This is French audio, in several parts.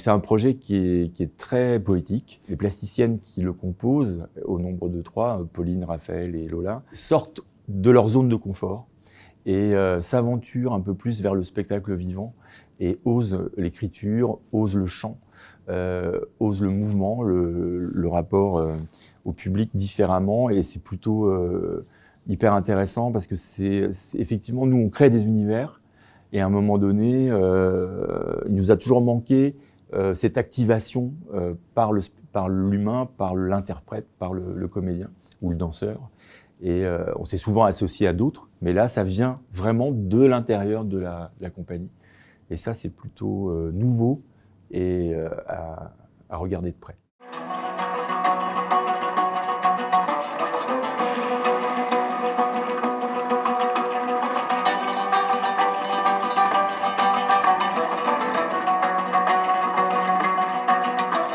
C'est un projet qui est très poétique. Les plasticiennes qui le composent, au nombre de 3, Pauline, Raphaël et Lola, sortent de leur zone de confort et s'aventurent un peu plus vers le spectacle vivant et osent l'écriture, osent le chant, osent le mouvement, le rapport au public différemment. Et c'est plutôt hyper intéressant parce que c'est effectivement, nous, on crée des univers et à un moment donné, il nous a toujours manqué cette activation par l'humain, par l'interprète, par le comédien ou le danseur. Et on s'est souvent associé à d'autres, mais là, ça vient vraiment de l'intérieur de la compagnie. Et ça, c'est plutôt nouveau et à regarder de près.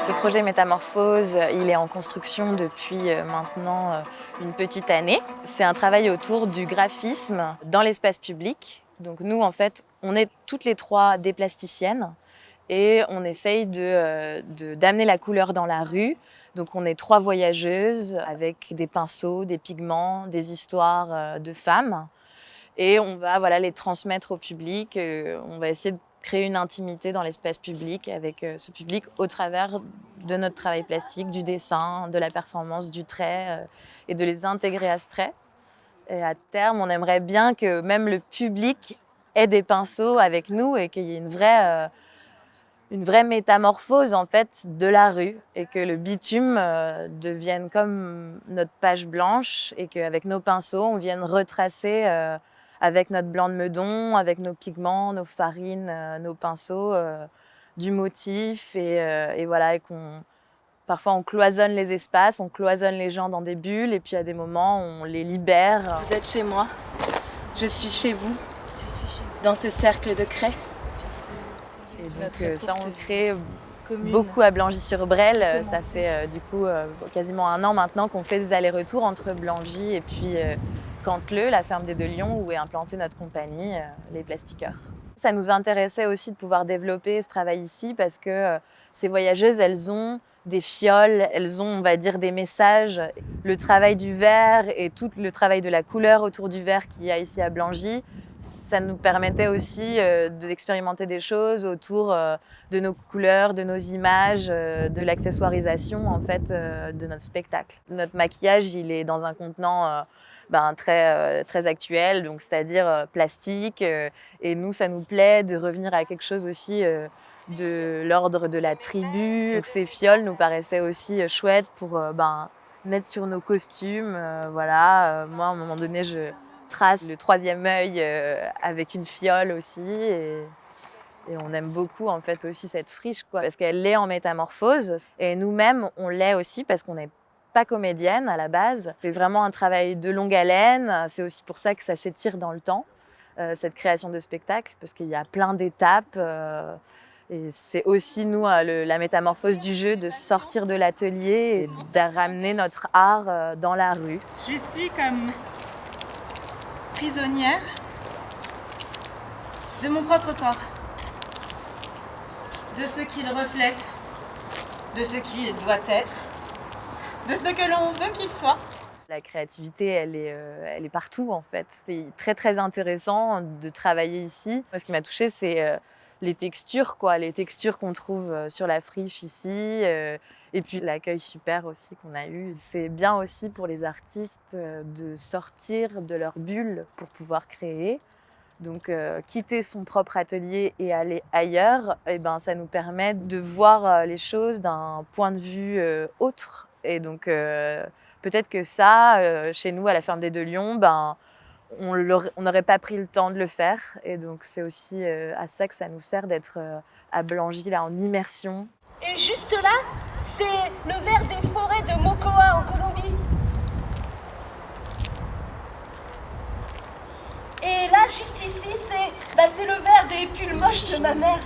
Ce projet Métamorphose, il est en construction depuis maintenant une petite année. C'est un travail autour du graphisme dans l'espace public. Donc nous, en fait, on est toutes les 3 des plasticiennes et on essaye d'amener la couleur dans la rue. Donc on est 3 voyageuses avec des pinceaux, des pigments, des histoires de femmes. Et on va les transmettre au public. On va essayer de créer une intimité dans l'espace public avec ce public au travers de notre travail plastique, du dessin, de la performance, du trait et de les intégrer à ce trait. Et à terme, on aimerait bien que même le public ait des pinceaux avec nous et qu'il y ait une vraie métamorphose en fait de la rue et que le bitume devienne comme notre page blanche et qu'avec nos pinceaux, on vienne retracer avec notre blanc de Meudon, avec nos pigments, nos farines, nos pinceaux, du motif et voilà, et parfois on cloisonne les espaces, on cloisonne les gens dans des bulles et puis à des moments on les libère. Vous êtes chez moi, je suis chez vous, dans ce cercle de craie. Et donc ça on le crée beaucoup à Blangy-sur-Brel. Ça fait du coup quasiment 1 an maintenant qu'on fait des allers-retours entre Blangy et puis Canteleu, la ferme des 2 lions, où est implantée notre compagnie, les Plastiqueurs. Ça nous intéressait aussi de pouvoir développer ce travail ici parce que ces voyageuses, elles ont des fioles, elles ont, on va dire, des messages. Le travail du verre et tout le travail de la couleur autour du verre qu'il y a ici à Blangy, ça nous permettait aussi d'expérimenter des choses autour de nos couleurs, de nos images, de l'accessoirisation en fait de notre spectacle. Notre maquillage, il est dans un contenant très actuel, donc c'est-à-dire plastique. Et nous, ça nous plaît de revenir à quelque chose aussi de l'ordre de la tribu. Donc ces fioles nous paraissaient aussi chouettes pour mettre sur nos costumes. Moi, à un moment donné, je trace le 3e œil avec une fiole aussi. Et on aime beaucoup en fait aussi cette friche, quoi, parce qu'elle est en métamorphose. Et nous-mêmes, on l'est aussi parce qu'on n'est pas comédienne à la base. C'est vraiment un travail de longue haleine. C'est aussi pour ça que ça s'étire dans le temps, cette création de spectacle, parce qu'il y a plein d'étapes. Et c'est aussi, nous, la métamorphose du jeu, de sortir de l'atelier et de ramener notre art dans la rue. Je suis comme prisonnière de mon propre corps, de ce qu'il reflète, de ce qu'il doit être, de ce que l'on veut qu'il soit. La créativité, elle est partout en fait. C'est très très intéressant de travailler ici. Moi, ce qui m'a touchée, c'est les textures, quoi, les textures qu'on trouve sur la friche ici, et puis l'accueil super aussi qu'on a eu. C'est bien aussi pour les artistes de sortir de leur bulle pour pouvoir créer. Donc quitter son propre atelier et aller ailleurs, ça nous permet de voir les choses d'un point de vue autre. Et donc peut-être que ça, chez nous à la ferme des 2 lions, on n'aurait pas pris le temps de le faire. Et donc c'est aussi à ça que ça nous sert d'être à Blangy, là, en immersion. Et juste là, c'est le vert des forêts de Mocoa en Colombie. Et là, juste ici, c'est le vert des pulls moches de ma mère.